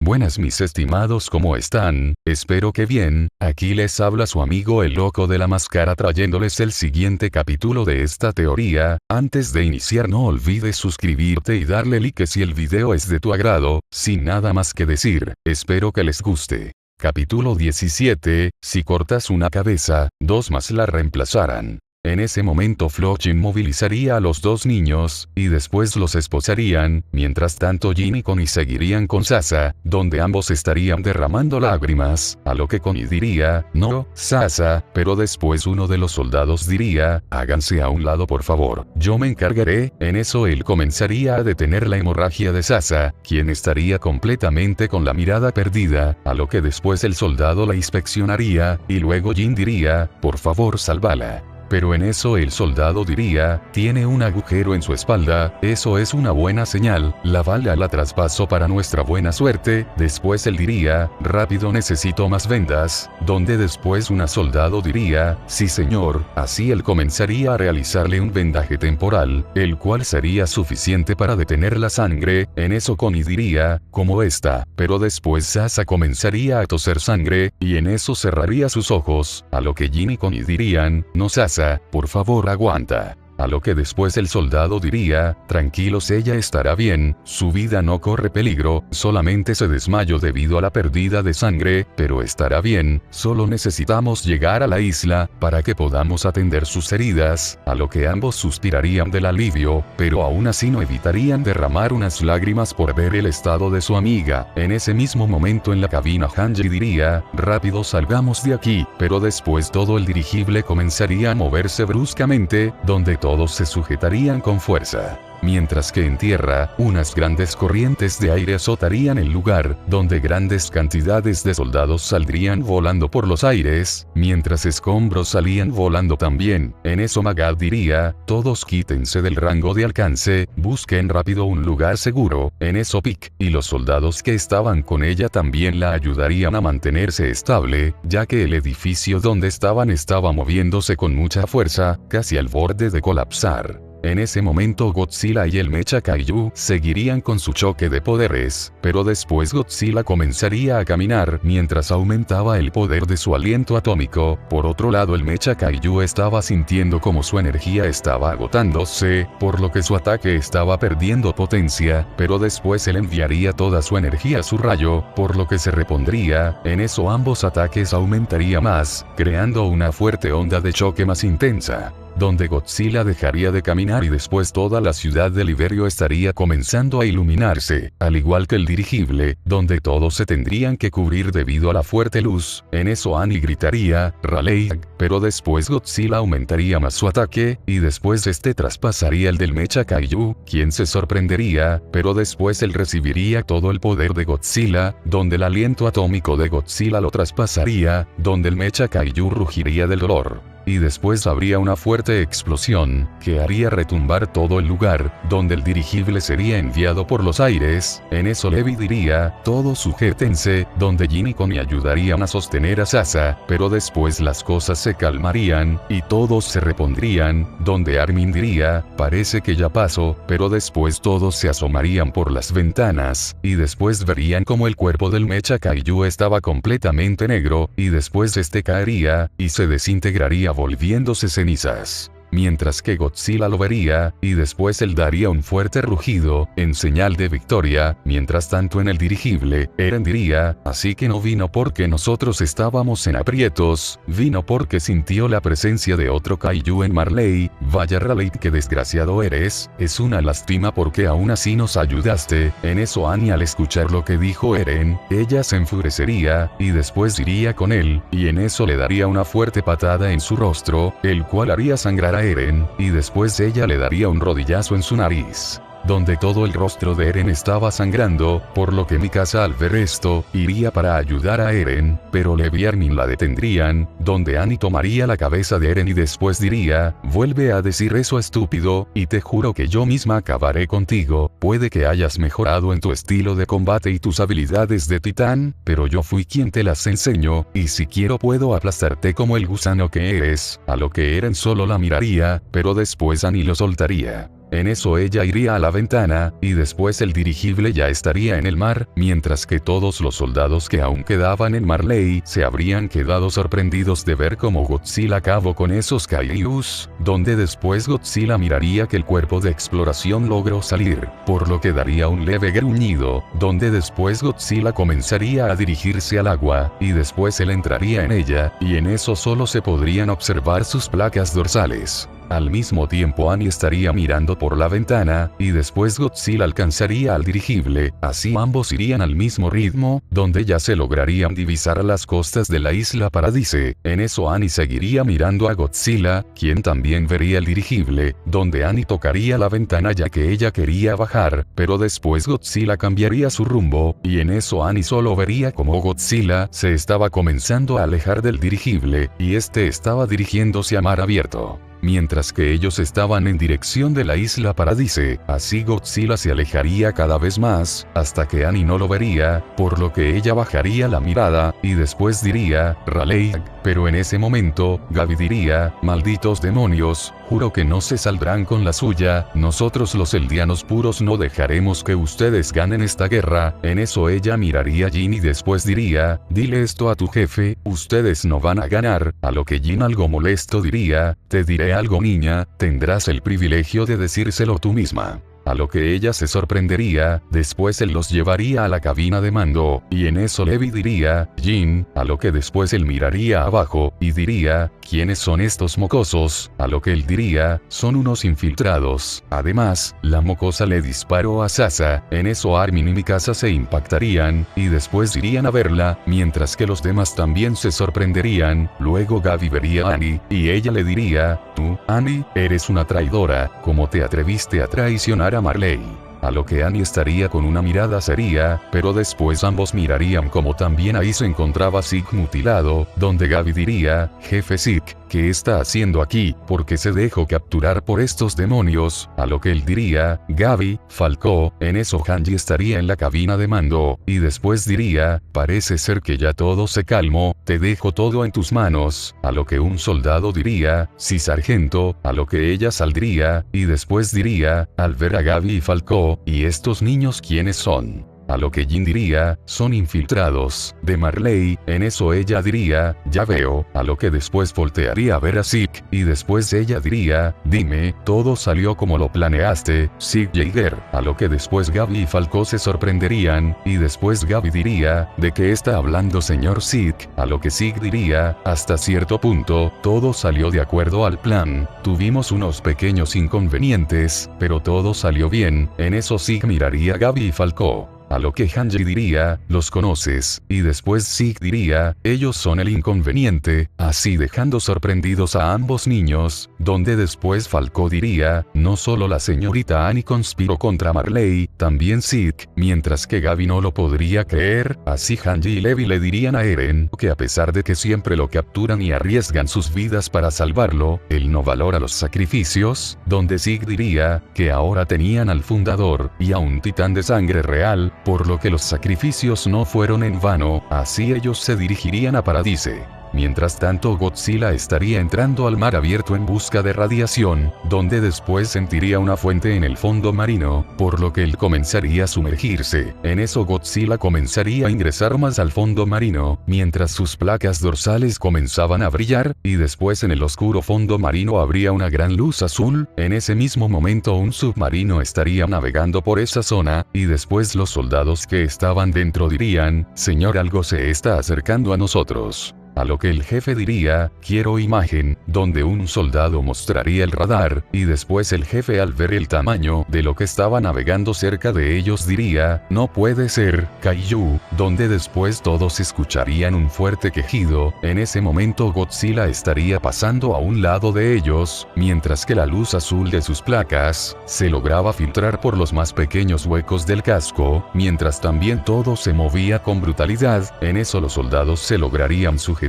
Buenas mis estimados, ¿cómo están? Espero que bien. Aquí les habla su amigo el loco de la máscara trayéndoles el siguiente capítulo de esta teoría. Antes de iniciar no olvides suscribirte y darle like si el video es de tu agrado. Sin nada más que decir, espero que les guste. Capítulo 17, si cortas una cabeza, dos más la reemplazarán. En ese momento Flochin movilizaría a los dos niños, y después los esposarían, mientras tanto Jin y Connie seguirían con Sasa, donde ambos estarían derramando lágrimas, a lo que Connie diría, no, Sasa, pero después uno de los soldados diría, háganse a un lado por favor, yo me encargaré. En eso él comenzaría a detener la hemorragia de Sasa, quien estaría completamente con la mirada perdida, a lo que después el soldado la inspeccionaría, y luego Jin diría, por favor sálvala. Pero en eso el soldado diría, tiene un agujero en su espalda, eso es una buena señal, la bala la traspasó para nuestra buena suerte. Después él diría, rápido necesito más vendas, donde después un soldado diría, sí señor, así él comenzaría a realizarle un vendaje temporal, el cual sería suficiente para detener la sangre. En eso Connie diría, como esta, pero después Sasa comenzaría a toser sangre, y en eso cerraría sus ojos, a lo que Jin y Connie dirían, no Sasa, por favor aguanta. A lo que después el soldado diría, tranquilos, ella estará bien, su vida no corre peligro, solamente se desmayó debido a la pérdida de sangre, pero estará bien, solo necesitamos llegar a la isla, para que podamos atender sus heridas. A lo que ambos suspirarían del alivio, pero aún así no evitarían derramar unas lágrimas por ver el estado de su amiga. En ese mismo momento en la cabina Hanji diría, rápido salgamos de aquí, pero después todo el dirigible comenzaría a moverse bruscamente, donde todos se sujetarían con fuerza. Mientras que en tierra, unas grandes corrientes de aire azotarían el lugar, donde grandes cantidades de soldados saldrían volando por los aires, mientras escombros salían volando también. En eso Magad diría, todos quítense del rango de alcance, busquen rápido un lugar seguro. En eso Pick y los soldados que estaban con ella también la ayudarían a mantenerse estable, ya que el edificio donde estaban estaba moviéndose con mucha fuerza, casi al borde de colapsar. En ese momento Godzilla y el Mecha Kaiju seguirían con su choque de poderes, pero después Godzilla comenzaría a caminar mientras aumentaba el poder de su aliento atómico. Por otro lado el Mecha Kaiju estaba sintiendo como su energía estaba agotándose, por lo que su ataque estaba perdiendo potencia, pero después él enviaría toda su energía a su rayo, por lo que se repondría. En eso ambos ataques aumentaría más, creando una fuerte onda de choque más intensa, donde Godzilla dejaría de caminar y después toda la ciudad de Liberio estaría comenzando a iluminarse, al igual que el dirigible, donde todos se tendrían que cubrir debido a la fuerte luz. En eso Annie gritaría, Raleigh, pero después Godzilla aumentaría más su ataque, y después este traspasaría el del Mecha Kaiju, quien se sorprendería, pero después él recibiría todo el poder de Godzilla, donde el aliento atómico de Godzilla lo traspasaría, donde el Mecha Kaiju rugiría del dolor. Y después habría una fuerte explosión, que haría retumbar todo el lugar, donde el dirigible sería enviado por los aires. En eso Levi diría, todos sujétense, donde Jin y Connie ayudarían a sostener a Sasa, pero después las cosas se calmarían, y todos se repondrían, donde Armin diría, parece que ya pasó, pero después todos se asomarían por las ventanas, y después verían como el cuerpo del Mecha Kaiju estaba completamente negro, y después este caería, y se desintegraría volviéndose cenizas. Mientras que Godzilla lo vería, y después él daría un fuerte rugido, en señal de victoria. Mientras tanto en el dirigible, Eren diría, así que no vino porque nosotros estábamos en aprietos, vino porque sintió la presencia de otro Kaiju en Marley. Vaya Raleigh, qué desgraciado eres, es una lástima porque aún así nos ayudaste. En eso Annie al escuchar lo que dijo Eren, ella se enfurecería, y después iría con él, y en eso le daría una fuerte patada en su rostro, el cual haría sangrar a Eren, y después ella le daría un rodillazo en su nariz, donde todo el rostro de Eren estaba sangrando, por lo que Mikasa al ver esto, iría para ayudar a Eren, pero Levi y Armin la detendrían, donde Annie tomaría la cabeza de Eren y después diría, vuelve a decir eso estúpido, y te juro que yo misma acabaré contigo. Puede que hayas mejorado en tu estilo de combate y tus habilidades de titán, pero yo fui quien te las enseñó, y si quiero puedo aplastarte como el gusano que eres. A lo que Eren solo la miraría, pero después Annie lo soltaría. En eso ella iría a la ventana, y después el dirigible ya estaría en el mar, mientras que todos los soldados que aún quedaban en Marley se habrían quedado sorprendidos de ver cómo Godzilla acabó con esos kaijus, donde después Godzilla miraría que el cuerpo de exploración logró salir, por lo que daría un leve gruñido, donde después Godzilla comenzaría a dirigirse al agua, y después él entraría en ella, y en eso solo se podrían observar sus placas dorsales. Al mismo tiempo Annie estaría mirando por la ventana, y después Godzilla alcanzaría al dirigible, así ambos irían al mismo ritmo, donde ya se lograrían divisar las costas de la isla Paradise. En eso Annie seguiría mirando a Godzilla, quien también vería el dirigible, donde Annie tocaría la ventana ya que ella quería bajar, pero después Godzilla cambiaría su rumbo, y en eso Annie solo vería como Godzilla se estaba comenzando a alejar del dirigible, y este estaba dirigiéndose a mar abierto. Mientras que ellos estaban en dirección de la isla Paradise, así Godzilla se alejaría cada vez más, hasta que Annie no lo vería, por lo que ella bajaría la mirada, y después diría, Raleigh, pero en ese momento, Gaby diría, malditos demonios, juro que no se saldrán con la suya, nosotros los eldianos puros no dejaremos que ustedes ganen esta guerra. En eso ella miraría a Jin y después diría, dile esto a tu jefe, ustedes no van a ganar, a lo que Jin algo molesto diría, te diré algo niña, tendrás el privilegio de decírselo tú misma. A lo que ella se sorprendería, después él los llevaría a la cabina de mando, y en eso Levi diría, Jin, a lo que después él miraría abajo, y diría, ¿quiénes son estos mocosos? A lo que él diría, son unos infiltrados. Además, la mocosa le disparó a Sasa, en eso Armin y Mikasa se impactarían, y después irían a verla, mientras que los demás también se sorprenderían. Luego Gaby vería a Annie, y ella le diría, tú, Annie, eres una traidora, ¿cómo te atreviste a traicionar a Marley? A lo que Annie estaría con una mirada seria, pero después ambos mirarían como también ahí se encontraba Zeke mutilado, donde Gaby diría, jefe Zeke, ¿qué está haciendo aquí? ¿Por qué se dejó capturar por estos demonios? A lo que él diría, Gaby, Falcó, en eso Hanji estaría en la cabina de mando, y después diría, parece ser que ya todo se calmó, te dejo todo en tus manos. A lo que un soldado diría, sí sargento, a lo que ella saldría, y después diría, al ver a Gaby y Falcó, ¿y estos niños quiénes son? A lo que Jin diría, son infiltrados, de Marley. En eso ella diría, ya veo, a lo que después voltearía a ver a Zeke, y después ella diría, dime, todo salió como lo planeaste, Zeke Jaeger. A lo que después Gaby y Falcó se sorprenderían, y después Gaby diría, ¿de qué está hablando señor Zeke? A lo que Zeke diría, hasta cierto punto, todo salió de acuerdo al plan, tuvimos unos pequeños inconvenientes, pero todo salió bien. En eso Zeke miraría a Gaby y Falcó. A lo que Hanji diría, los conoces, y después Zeke diría, ellos son el inconveniente, así dejando sorprendidos a ambos niños, donde después Falcó diría, no solo la señorita Annie conspiró contra Marley, también Zeke, mientras que Gaby no lo podría creer, así Hanji y Levi le dirían a Eren, que a pesar de que siempre lo capturan y arriesgan sus vidas para salvarlo, él no valora los sacrificios, donde Zeke diría, que ahora tenían al fundador, y a un titán de sangre real, por lo que los sacrificios no fueron en vano, así ellos se dirigirían a Paradise. Mientras tanto Godzilla estaría entrando al mar abierto en busca de radiación, donde después sentiría una fuente en el fondo marino, por lo que él comenzaría a sumergirse. En eso Godzilla comenzaría a ingresar más al fondo marino, mientras sus placas dorsales comenzaban a brillar, y después en el oscuro fondo marino habría una gran luz azul. En ese mismo momento un submarino estaría navegando por esa zona, y después los soldados que estaban dentro dirían, señor, algo se está acercando a nosotros. A lo que el jefe diría, quiero imagen, donde un soldado mostraría el radar, y después el jefe al ver el tamaño de lo que estaba navegando cerca de ellos diría, no puede ser, Kaiju, donde después todos escucharían un fuerte quejido. En ese momento Godzilla estaría pasando a un lado de ellos, mientras que la luz azul de sus placas se lograba filtrar por los más pequeños huecos del casco, mientras también todo se movía con brutalidad. En eso los soldados se lograrían sujetar.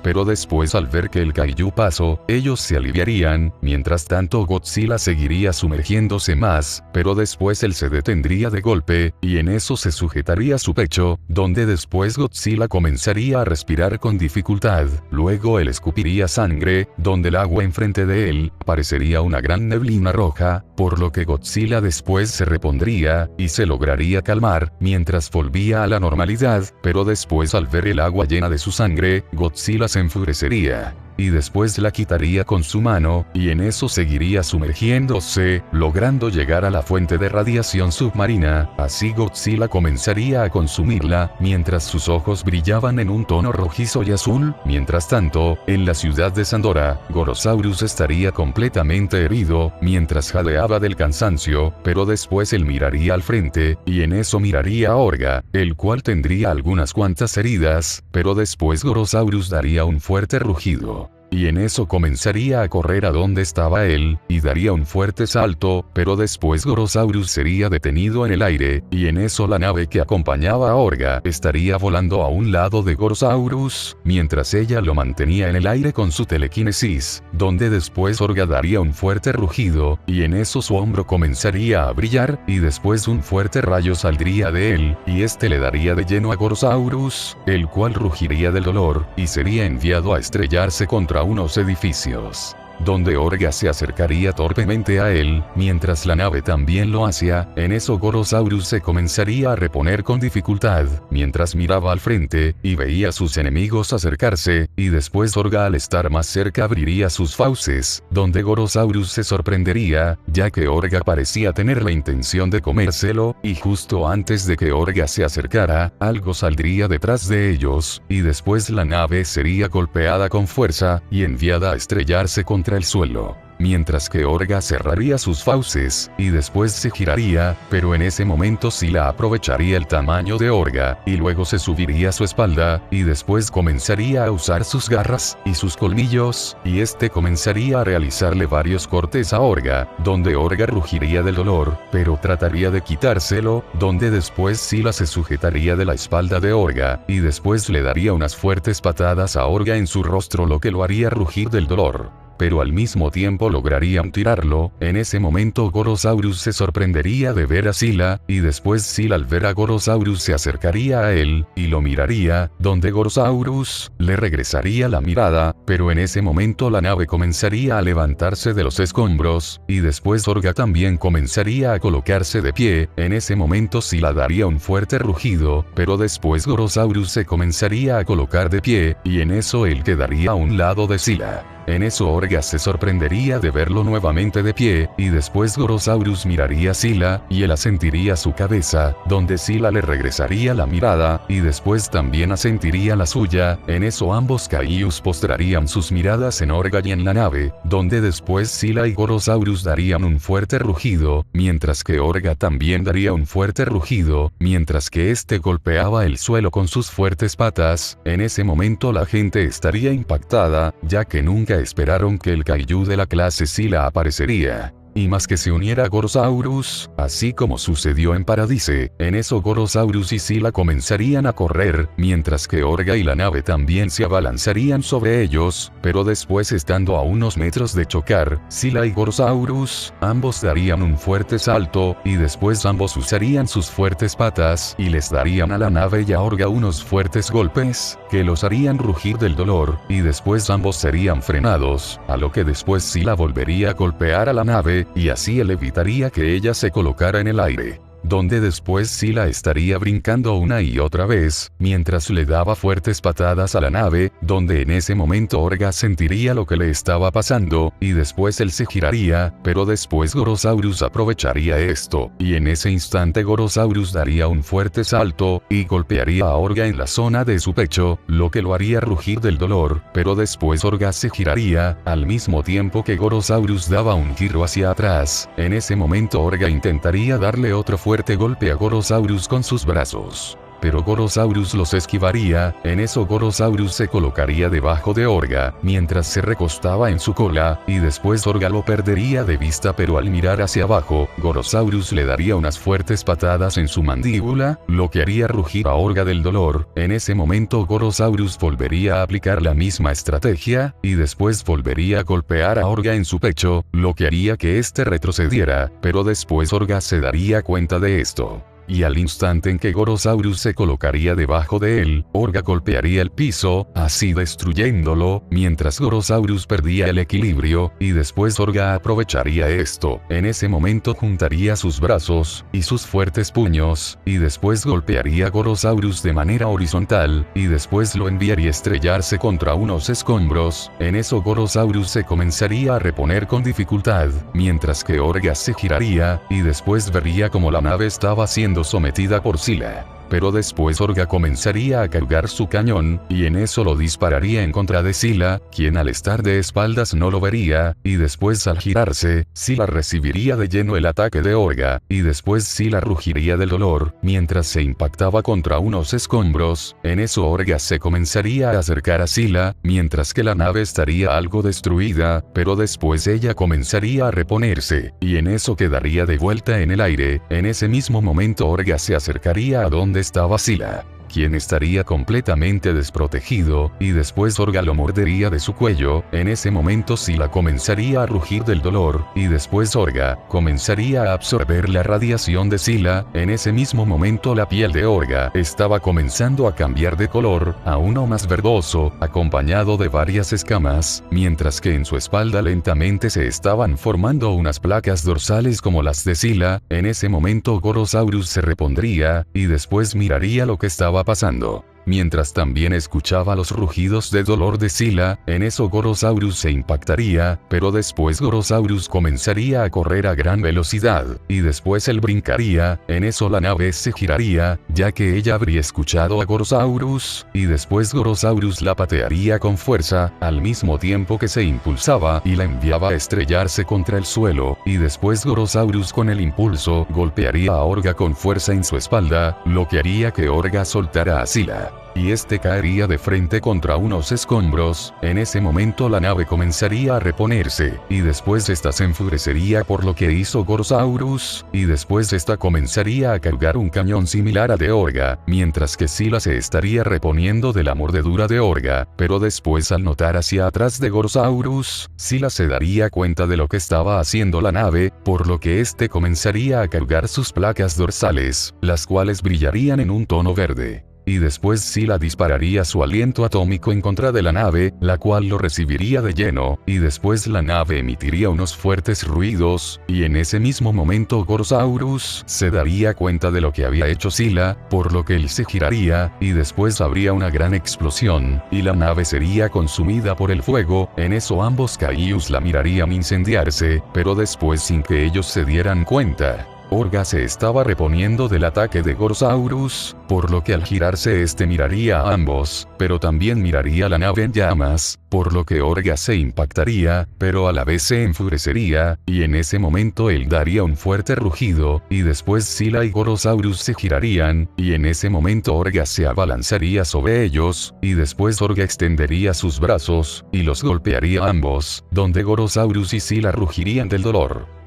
pero después al ver que el kaiju pasó, ellos se aliviarían, mientras tanto Godzilla seguiría sumergiéndose más, pero después él se detendría de golpe, y en eso se sujetaría su pecho, donde después Godzilla comenzaría a respirar con dificultad, luego él escupiría sangre, donde el agua enfrente de él, parecería una gran neblina roja, por lo que Godzilla después se repondría, y se lograría calmar, mientras volvía a la normalidad, pero después al ver el agua llena de su sangre, Godzilla se enfurecería. Y después la quitaría con su mano, y en eso seguiría sumergiéndose, logrando llegar a la fuente de radiación submarina, así Godzilla comenzaría a consumirla, mientras sus ojos brillaban en un tono rojizo y azul. Mientras tanto, en la ciudad de Sandora, Gorosaurus estaría completamente herido, mientras jadeaba del cansancio, pero después él miraría al frente, y en eso miraría a Orga, el cual tendría algunas cuantas heridas, pero después Gorosaurus daría un fuerte rugido. Y en eso comenzaría a correr a donde estaba él, y daría un fuerte salto, pero después Gorosaurus sería detenido en el aire, y en eso la nave que acompañaba a Orga estaría volando a un lado de Gorosaurus, mientras ella lo mantenía en el aire con su telequinesis, donde después Orga daría un fuerte rugido, y en eso su hombro comenzaría a brillar, y después un fuerte rayo saldría de él, y este le daría de lleno a Gorosaurus, el cual rugiría del dolor, y sería enviado a estrellarse contra unos edificios, donde Orga se acercaría torpemente a él, mientras la nave también lo hacía. En eso Gorosaurus se comenzaría a reponer con dificultad, mientras miraba al frente, y veía a sus enemigos acercarse, y después Orga al estar más cerca abriría sus fauces, donde Gorosaurus se sorprendería, ya que Orga parecía tener la intención de comérselo, y justo antes de que Orga se acercara, algo saldría detrás de ellos, y después la nave sería golpeada con fuerza, y enviada a estrellarse contra el suelo. Mientras que Orga cerraría sus fauces, y después se giraría, pero en ese momento Sila aprovecharía el tamaño de Orga, y luego se subiría a su espalda, y después comenzaría a usar sus garras, y sus colmillos, y este comenzaría a realizarle varios cortes a Orga, donde Orga rugiría del dolor, pero trataría de quitárselo, donde después Sila se sujetaría de la espalda de Orga, y después le daría unas fuertes patadas a Orga en su rostro, lo que lo haría rugir del dolor. Pero al mismo tiempo lograrían tirarlo. En ese momento Gorosaurus se sorprendería de ver a Sila, y después Sila al ver a Gorosaurus se acercaría a él, y lo miraría, donde Gorosaurus le regresaría la mirada, pero en ese momento la nave comenzaría a levantarse de los escombros, y después Orga también comenzaría a colocarse de pie. En ese momento Sila daría un fuerte rugido, pero después Gorosaurus se comenzaría a colocar de pie, y en eso él quedaría a un lado de Sila. En eso Orga se sorprendería de verlo nuevamente de pie, y después Gorosaurus miraría a Sila, y él asentiría su cabeza, donde Sila le regresaría la mirada, y después también asentiría la suya. En eso ambos kaijus postrarían sus miradas en Orga y en la nave, donde después Sila y Gorosaurus darían un fuerte rugido, mientras que Orga también daría un fuerte rugido, mientras que este golpeaba el suelo con sus fuertes patas. En ese momento la gente estaría impactada, ya que nunca esperaron que el kaiju de la clase Sila aparecería. Y más que se uniera a Gorosaurus, así como sucedió en Paradise. En eso Gorosaurus y Sila comenzarían a correr, mientras que Orga y la nave también se abalanzarían sobre ellos, pero después estando a unos metros de chocar, Sila y Gorosaurus, ambos darían un fuerte salto, y después ambos usarían sus fuertes patas, y les darían a la nave y a Orga unos fuertes golpes, que los harían rugir del dolor, y después ambos serían frenados, a lo que después Sila volvería a golpear a la nave, y así él evitaría que ella se colocara en el aire, donde después Sila estaría brincando una y otra vez, mientras le daba fuertes patadas a la nave, donde en ese momento Orga sentiría lo que le estaba pasando, y después él se giraría, pero después Gorosaurus aprovecharía esto, y en ese instante Gorosaurus daría un fuerte salto, y golpearía a Orga en la zona de su pecho, lo que lo haría rugir del dolor, pero después Orga se giraría, al mismo tiempo que Gorosaurus daba un giro hacia atrás. En ese momento Orga intentaría darle otro fuerte golpe a Gorosaurus con sus brazos, pero Gorosaurus los esquivaría. En eso Gorosaurus se colocaría debajo de Orga, mientras se recostaba en su cola, y después Orga lo perdería de vista, pero al mirar hacia abajo, Gorosaurus le daría unas fuertes patadas en su mandíbula, lo que haría rugir a Orga del dolor. En ese momento Gorosaurus volvería a aplicar la misma estrategia, y después volvería a golpear a Orga en su pecho, lo que haría que éste retrocediera, pero después Orga se daría cuenta de esto. Y al instante en que Gorosaurus se colocaría debajo de él, Orga golpearía el piso, así destruyéndolo, mientras Gorosaurus perdía el equilibrio, y después Orga aprovecharía esto. En ese momento juntaría sus brazos, y sus fuertes puños, y después golpearía a Gorosaurus de manera horizontal, y después lo enviaría a estrellarse contra unos escombros. En eso Gorosaurus se comenzaría a reponer con dificultad, mientras que Orga se giraría, y después vería como la nave estaba siendo sometida por Sila. Pero después Orga comenzaría a cargar su cañón, y en eso lo dispararía en contra de Sila, quien al estar de espaldas no lo vería, y después al girarse, Sila recibiría de lleno el ataque de Orga, y después Sila rugiría del dolor, mientras se impactaba contra unos escombros. En eso Orga se comenzaría a acercar a Sila, mientras que la nave estaría algo destruida, pero después ella comenzaría a reponerse, y en eso quedaría de vuelta en el aire. En ese mismo momento Orga se acercaría a donde estaba Sila, quien estaría completamente desprotegido, y después Orga lo mordería de su cuello. En ese momento Sila comenzaría a rugir del dolor, y después Orga comenzaría a absorber la radiación de Sila. En ese mismo momento la piel de Orga estaba comenzando a cambiar de color, a uno más verdoso, acompañado de varias escamas, mientras que en su espalda lentamente se estaban formando unas placas dorsales como las de Sila. En ese momento Gorosaurus se repondría, y después miraría lo que estaba pasando. Mientras también escuchaba los rugidos de dolor de Sila. En eso Gorosaurus se impactaría, pero después Gorosaurus comenzaría a correr a gran velocidad, y después él brincaría. En eso la nave se giraría, ya que ella habría escuchado a Gorosaurus, y después Gorosaurus la patearía con fuerza, al mismo tiempo que se impulsaba y la enviaba a estrellarse contra el suelo, y después Gorosaurus con el impulso golpearía a Orga con fuerza en su espalda, lo que haría que Orga soltara a Sila, y este caería de frente contra unos escombros. En ese momento la nave comenzaría a reponerse, y después esta se enfurecería por lo que hizo Gorosaurus, y después esta comenzaría a cargar un cañón similar a de Orga, mientras que Sila se estaría reponiendo de la mordedura de Orga, pero después al notar hacia atrás de Gorosaurus, Sila se daría cuenta de lo que estaba haciendo la nave, por lo que este comenzaría a cargar sus placas dorsales, las cuales brillarían en un tono verde. Y después Sila dispararía su aliento atómico en contra de la nave, la cual lo recibiría de lleno, y después la nave emitiría unos fuertes ruidos, y en ese mismo momento Gorosaurus se daría cuenta de lo que había hecho Sila, por lo que él se giraría, y después habría una gran explosión, y la nave sería consumida por el fuego. En eso ambos Kaijus la mirarían incendiarse, pero después sin que ellos se dieran cuenta, Orga se estaba reponiendo del ataque de Gorosaurus, por lo que al girarse este miraría a ambos, pero también miraría la nave en llamas, por lo que Orga se impactaría, pero a la vez se enfurecería, y en ese momento él daría un fuerte rugido, y después Sila y Gorosaurus se girarían, y en ese momento Orga se abalanzaría sobre ellos, y después Orga extendería sus brazos, y los golpearía a ambos, donde Gorosaurus y Sila rugirían del dolor.